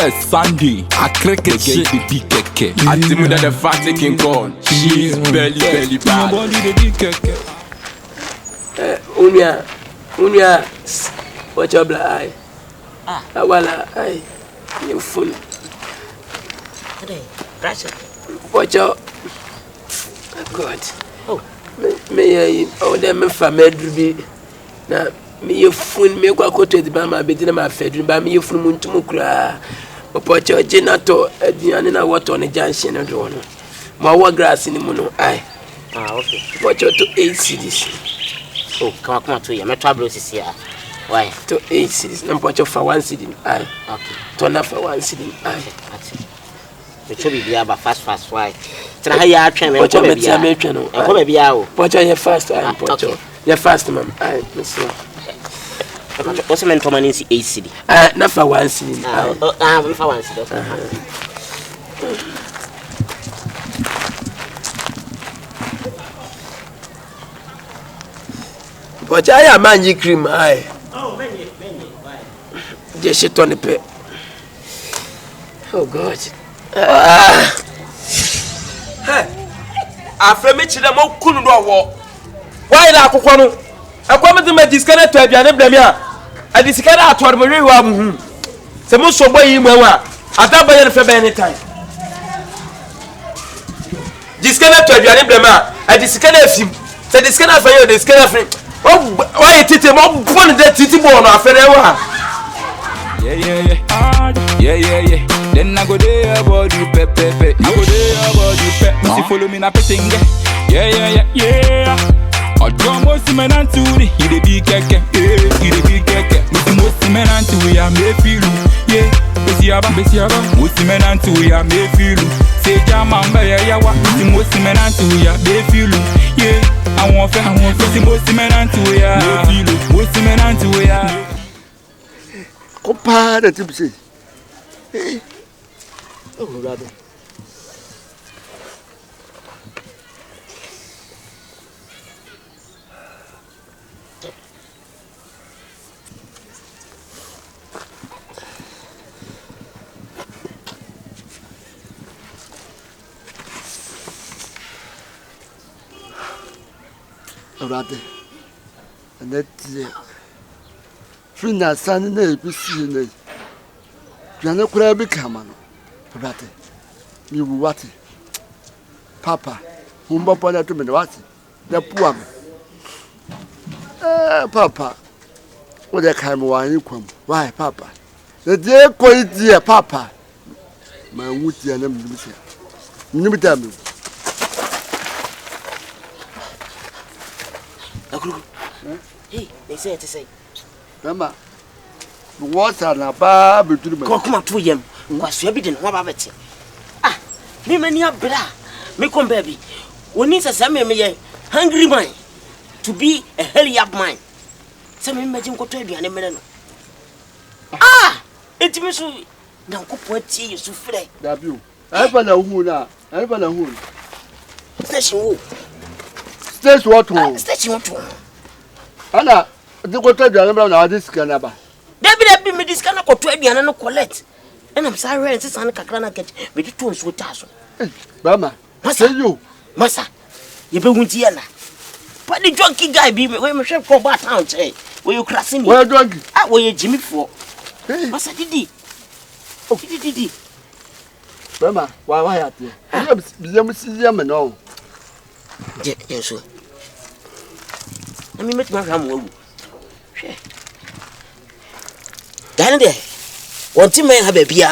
Sunday, I crack a shit. Atemuda the fatty king corn. She's belly bad. Unya, watch your blind eye. Wala, I, you fool. Watch out. God. Oh, may I order me for medrubi? Now, me you fool me go to the Bama bedin my fedrin by me from Muntumukra. Opocho Genato, Diana water on a junction and one. My grass in the moon. Okay. Watch out to 8 cities. Oh, come on to you. My trouble is here. Why? To 8 cities. No watch for 1 city. Aye. Okay. Turn up for 1 city. Aye. The trouble be about fast. Why? Try ya train me. Watch out, me channel. Come be out. Watch out, you fast. I'm Pocho. You're fast, ma'am. Aye, Mister. What's the man for 8 city? Not for 1 city. For 1 city. But I am magic cream. Aye. Oh, many. Why? Just shit on the pet. Oh, God. Hey, after me, the more couldn't walk. Why not? I come to my disconnect to a piano blamia. I disconnect out to Marie. Some most of you, I don't buy any for any time. Disconnect to a piano blamia. I disconnect him. Say disconnect for you, disconnect him. Oh, why it is a more fun that Titi born off an hour? Yeah. Then I go there about you, pepe. I go there about you, pepe. You follow me, na petting. Yeah. I draw most men and two, he the big keke. With the most men and two, I may feel. Yeah, Bessiaba. Most men and two, I may feel. Say, Jamamba, Yawa. The most men and two, I may feel. Yeah. I want to see most men and two, most men and two, compare the tipsy. Oh, rather. Rather, and that's Frina San Navy. Piano could become on. Rather, you what? Papa, whom Papa to me, what? The poor. Papa, what a kind of wine you come. Why, Papa? The dear quite dear Papa. My woody and them. Akrugu. Hey, they say. Mama, the water na ba between me. Come to yam. Was you bidden what about it? Me many a bra. Me come baby. We need a same me hungry mind to be a hurry up mind. Some imagine go to you and a minute. It me so now go put tea so free. That you. I found a woman. Station Station what? Anna, the go to the number this canaba. There be me this kind of go to and no collect. And I'm sorry, and San Cacrana get me to two sweet tasso. Bama, Massa, you be Wintiana. But the drunky guy be where my chef for Bat Town say, where you crossing me? Where drunk? Where you Jimmy for? Massa did. Oh, did. Bama, why are you? I'm no. Yes, sir. Let me make my ram. Then there, one team may have a beer.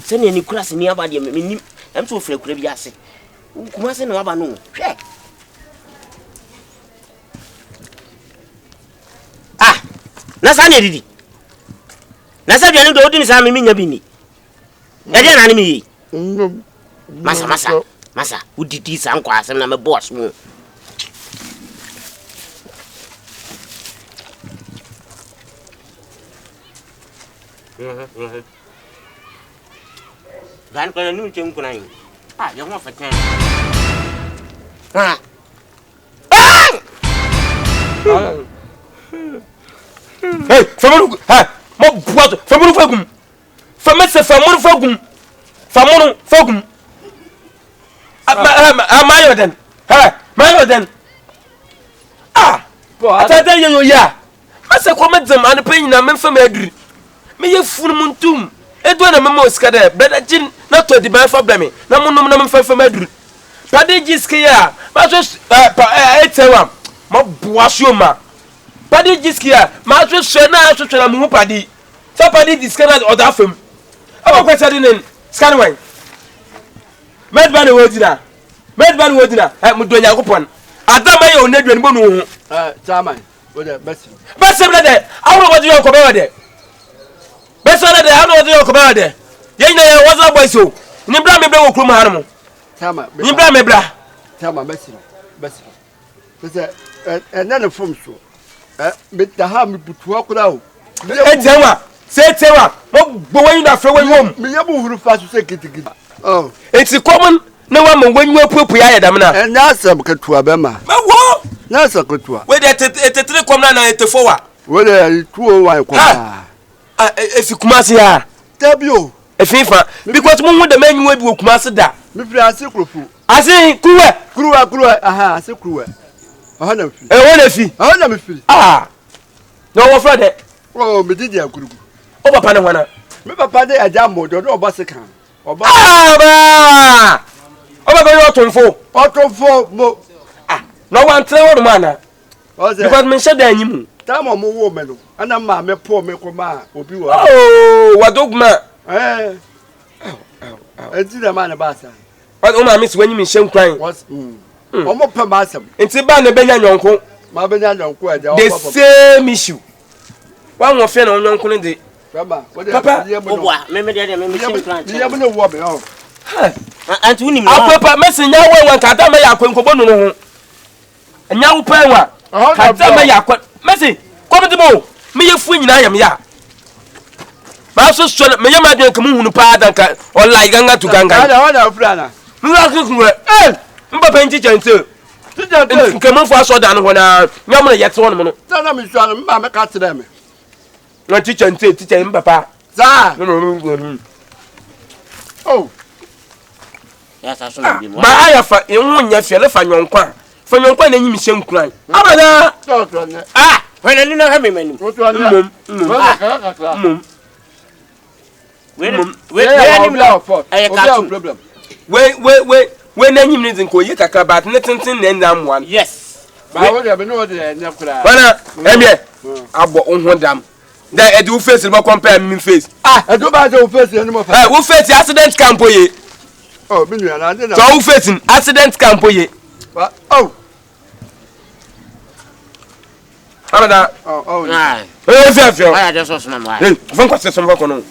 Send any class nearby the I'm so afraid of Yassi. Who mustn't have a no. Nasani did it. Nasa, you don't do this. I'm a mini. I didn't enemy. Massa, who did this uncle as I'm a boss? Then I knew Jim Cunning. You want for 10. Hey, from Famese famunu fogum. Famunu fogum. Mayoden. Mayoden. Atade yo ya. Asa komedzam an penyin na memfam aduri. Me ye funmuntum. Edo na memo skade. Brother Jin na to di ban fa blame. Na munum na memfam aduri. Pade jiske ya. Ma so etewa. Ma boaso ma. Pade jiske ya. Ma so hwe na hwehwe na mu pade. So pade jiske na oda fam. Aba kwesa di nen. Scan wan. Medban wodina. Medban wodina. Mu do Yakopon. Adama ye onadwan bonu ho. Chairman. Wode besi. Besi brother. Awro wodi yo ko be wode. Besi brother, awro wodi yo ko be wode. Ye nyina ye waza boy so. Ni bra me bra wo krum ha no. Chairman. Ni bra me bra. Chairman besi. Besi. Besi na na form so. Me da ha me butu akura o. Etewa. Se tewa. Mo gbowen na afre wen wom. Me yabu huru fa so se kitikiti. Oh. Eti common na wa mo wanyu apupu ya yedam na. Na asam ketua be ma. Ma wo. Na asam ketua. We de etetre kom na etefo wa. Wode tuo wa ko. Efi kumase ya. Tabio. Efifa because mo hu de manyu abi wo kumase da. Me firi ase krofu. Ase kuruwa. Aha, ase kuruwa. Aha na firi. Wona fi. Aha na me firi. No wo fra de. Oh, me didi Akrugu. O papa ne hwana. Me papa de aja modo no oba sekan. Oba. Ba. O papa yo tonfo. Otonfo mo. No wan tre wo ma na. Because me sheda anyim. Time mo wo me no. Ana ma me po me ko ma obi wo. Oh, wadogma. Enti da ma na ba sa. O ma miss wanyim hye nkwan. Omo pa ma asem. Enti ba na benya nyonko. Ma benya nyonko e the same issue. One of na nyonko ne de. Papa, Obwa, me de me mission plan. You no wo me oh. Anti uni me. Papa, mesenya wan ka da ma ya kwenkobo no ho. Enya wo pa wa. Ka da ma ya kwa. Messi, komedi mo. Me ye fu nyina yam ya. Ba so so me ye ma dwen ka mu hunu pa da ka online ganga to ganga. Ana frana. Mu ra ku ku. Mbapa nti chante. Nke mo fu aso da no ho na. Nyam na yete won mo no. Na me so an mba me ka tere me. Na teacher mbapa. Za. No. Oh. Yes, I saw him. Ma aya fa enwu nya fie le fa nyonkwa. Fa nyonkwa na nyim hyem kuran. Abada. When I didn't have him anymore. Problem. We na nyim ne nko ye kakra bat ne tenten na ndam wan. Yes. Ba wo de be no de nya kura. Bana emie abo onho dam. Da e do face no compare me face. E do ba do face no mo fa. Wo face accident camp ye. Oh, me nua na de na. So wo face accident camp ye. Oh. Abada. Oh. Fefio. I just saw some why. Von kwase so mbako no.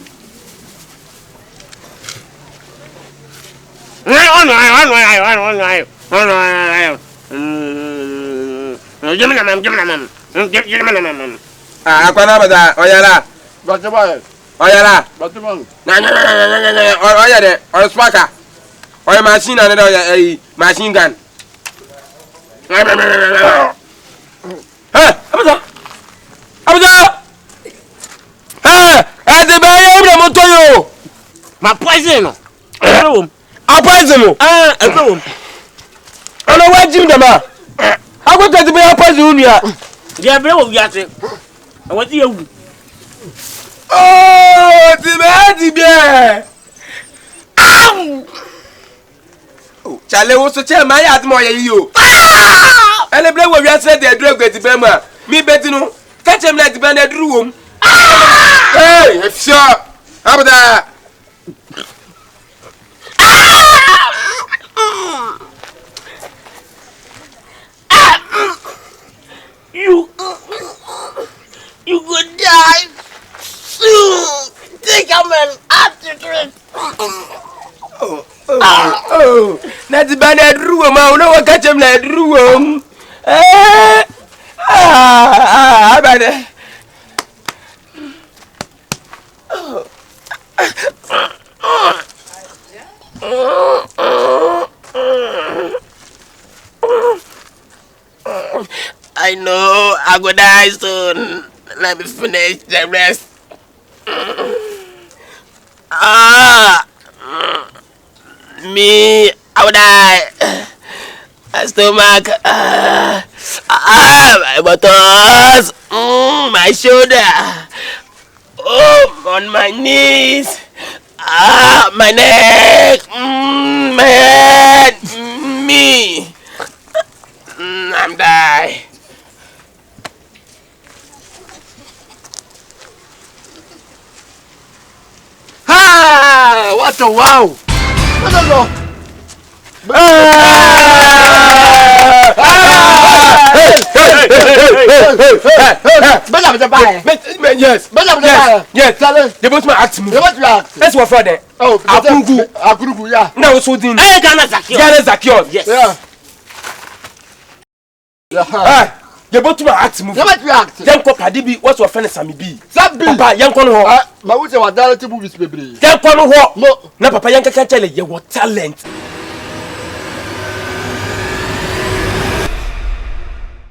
Akwana bada oyala. Batman. Oyala. Batman. Na. Oya de. Oya sparker. Oya machine na de oya machine gun. Abuja. De ba ye mi mo toyo. My poison. A poison. Everyone. Ono wajim de ma. Agoto de be poison nua. They be wo wiate. What you? Oh, di be. Ow! Oh, chale wo so che ma ya atmo ye yi o. Ele ble wo wiase de dru agati be ma. Mi beti no. Ka chem na di be na dru wom. Hey, efsha. Abda. You could die soon. Take a man after it. Oh. Na di be na dru wom ma, no wa ka chem na dru wom. Abada. I know I go die soon. Let me finish the rest. Me, I would die. My stomach, my buttocks, my shoulder, on my knees, my neck, my head, me. I'm dying. Ha! What a wow! I don't know. Yes. Yes. They both my Atemuda. That's what father. Oh, Akrugu, yeah. Now so din. Hey, Zacheus. Yes. Yeah. They both my Atemuda. Then papa dibi what your friend Sami B. Papa yan kono ho. Ma wo se wa directive movies bebre. Then kono ho. Na papa yan kaka chele ye what talent.